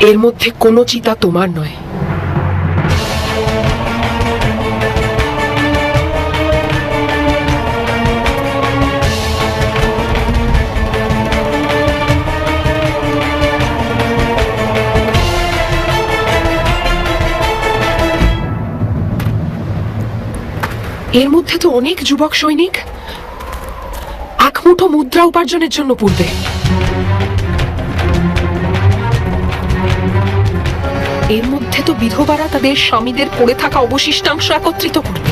এর মধ্যে কোনো চিতা তোমার নয়। এর মধ্যে তো অনেক যুবক সৈনিক এক মুঠো মুদ্রা উপার্জনের জন্য পড়বে। এর মধ্যে তো বিধবারা তাদের স্বামীদের পড়ে থাকা অবশিষ্টাংশ একত্রিত করবে।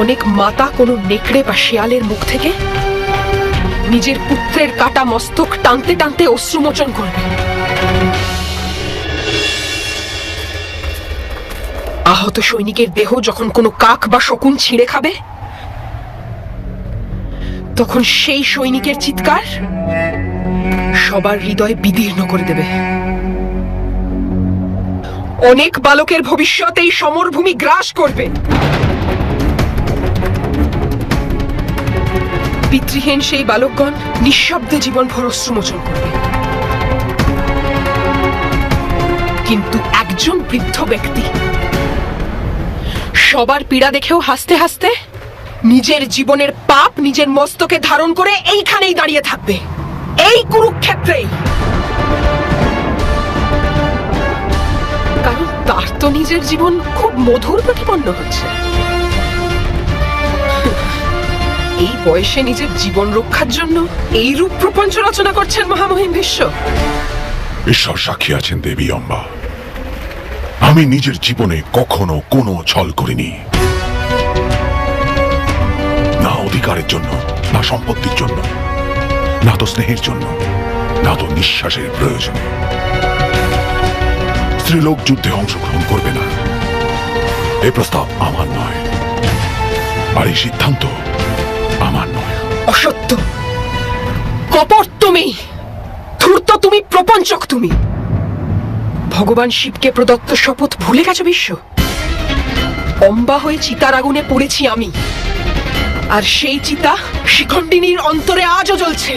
অনেক মাতা কোনো নেকড়ে বা শিয়ালের মুখ থেকে নিজের পুত্রের কাটা মস্তক টানতে টানতে অশ্রুমোচন করবে। আহত সৈনিকের দেহ যখন কোনো কাক বা শকুন ছিঁড়ে খাবে, তখন সেই সৈনিকের চিৎকার সবার হৃদয় বিদীর্ণ করে দেবে। অনেক বালকের ভবিষ্যৎ এই সমরভূমি গ্রাস করবে। পিতৃহীন সেই বালকগণ নিঃশব্দে জীবনভর অশ্রুমোচন করবে। কিন্তু একজন বৃদ্ধ ব্যক্তি সবার পীড়া দেখেও হাসতে হাসতে নিজের জীবনের পাপ নিজের মস্তকে ধারণ করে এইখানেই দাঁড়িয়ে থাকবে, এই কুরুক্ষেত্রেই। কারণ তার তো নিজের জীবন খুব মধুর প্রতিপন্ন হচ্ছে। এই বয়সে নিজের জীবন রক্ষার জন্য এই রূপ প্রপঞ্চ রচনা করছেন মহামহিম ভীষ্ম। ঈশ্বর সাক্ষী আছেন দেবী অম্বা, আমি নিজের জীবনে কখনো কোনো ছল করিনি, না অধিকারের জন্য, না সম্পত্তির জন্য, না তো স্নেহের জন্য, না তো নিঃশ্বাসের প্রয়োজনে। স্ত্রীলোক যুদ্ধে অংশগ্রহণ করবে না, এই প্রস্তাব আমার নয়, আর এই সিদ্ধান্ত আমার নয়। অসত্য, কপট তুমি, ধূর্ত তুমি, প্রপঞ্চক তুমি। ভগবান শিবকে প্রদত্ত শপথ ভুলে গেছো বিশ্ব? অম্বা হয়ে চিতার আগুনে পড়েছি আমি, আর সেই চিতা শিখণ্ডিনীর অন্তরে আজও জ্বলছে।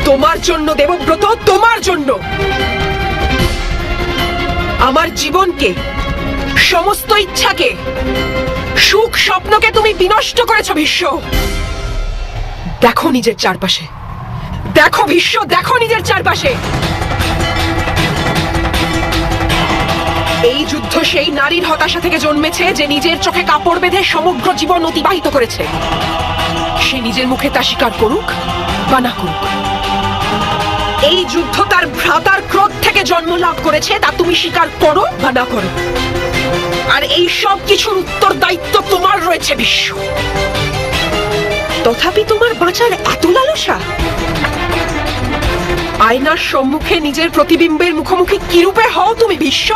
তোমার জন্য দেবব্রত, তোমার জন্য। আমার জীবনকে, সমস্ত ইচ্ছাকে, সুখ স্বপ্নকে তুমি বিনষ্ট করেছো ভীষ্ম। দেখো নিজের চারপাশে, দেখো ভীষ্ম, দেখো নিজের চারপাশে। এই যুদ্ধ সেই নারীর হতাশা থেকে জন্মেছে যে নিজের চোখে কাপড় বেঁধে সমগ্র জীবন অতিবাহিত করেছে। সে নিজের মুখে তা স্বীকার করুক বা না করুক। এই যুদ্ধ তার ভ্রাতার ক্রোধ থেকে জন্ম লাভ করেছে, তা তুমি স্বীকার করো বা না করো। আর এই সব কিছুর উত্তর দায়িত্ব তোমার রয়েছে বিশ্ব। তথাপি তোমার বাঁচার এত লালসা? আয়নার সম্মুখে নিজের প্রতিবিম্বের মুখোমুখি কিরূপে হও তুমি বিশ্ব?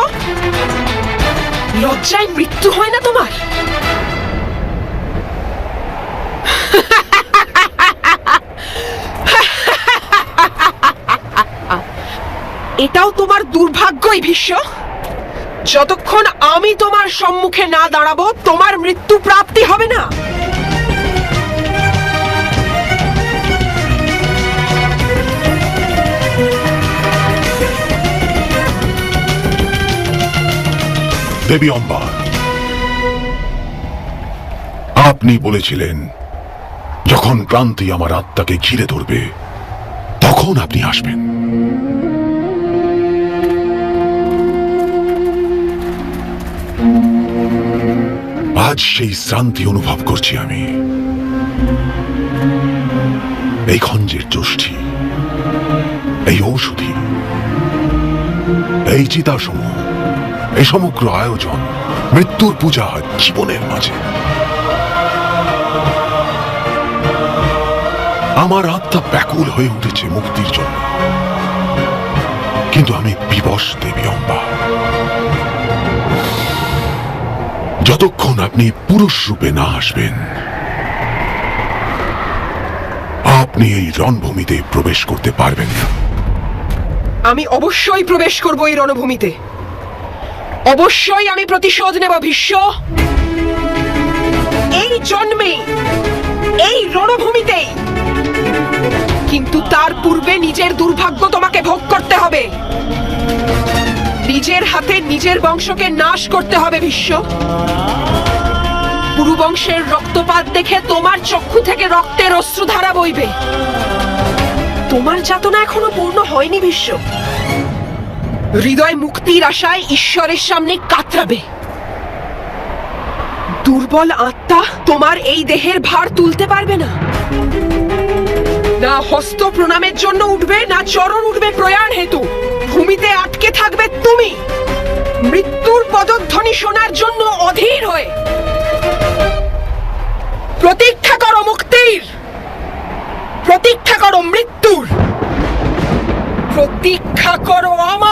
লজ্জায় মৃত্যু হয় না তোমার? এটাও তোমার দুর্ভাগ্যই ভীষ্ম। যতক্ষণ আমি তোমার সম্মুখে না দাঁড়াবো, তোমার মৃত্যু প্রাপ্তি হবে না। দেবী অম্বা, আপনি বলেছিলেন যখন ক্লান্তি আমার আত্মাকে ঘিরে ধরবে তখন আপনি আসবেন। আজ সেই শ্রান্তি অনুভব করছি আমি। এই খঞ্জের যষ্টি, এই ঔষধি, এই চিতাসমূহ, এই সমগ্র আয়োজন মৃত্যুর পূজা জীবনের মাঝে। আমার আত্মা ব্যাকুল হয়ে উঠেছে মুক্তির জন্য, কিন্তু আমি বিবশ দেবী অম্বা। যতক্ষণ আপনি পুরুষ রূপে না আসবেন, আপনি এই রণভূমিতে প্রবেশ করতে পারবেন না। আমি অবশ্যই প্রবেশ করব এই রণভূমিতে। অবশ্যই আমি প্রতিশোধ নেব ভীষ্ম। এই জন্মে এই রণভূমিতেই। কিন্তু তার পূর্বে নিজের দুর্ভাগ্য তোমাকে ভোগ করতে হবে। নিজের হাতে নিজের বংশকে নাশ করতে হবে বিশ্ব। পুরু বংশের রক্তপাত দেখে তোমার চক্ষু থেকে রক্তের অশ্রুধারা বইবে। তোমার যাতনা এখনো পূর্ণ হয়নি বিশ্ব। হৃদয় মুক্তির আশায় ঈশ্বরের সামনে কাতরাবে। দুর্বল আত্মা তোমার এই দেহের ভার তুলতে পারবে না। না হস্ত প্রণামের জন্য উঠবে, না চরণ উঠবে প্রয়াণ হেতু। ভূমিতে আটকে থাকবে তুমি, মৃত্যুর পদধ্বনি শোনার জন্য অধীর হয়ে। প্রতীক্ষা করো মুক্তির, প্রতীক্ষা করো মৃত্যুর, প্রতীক্ষা করো আমার।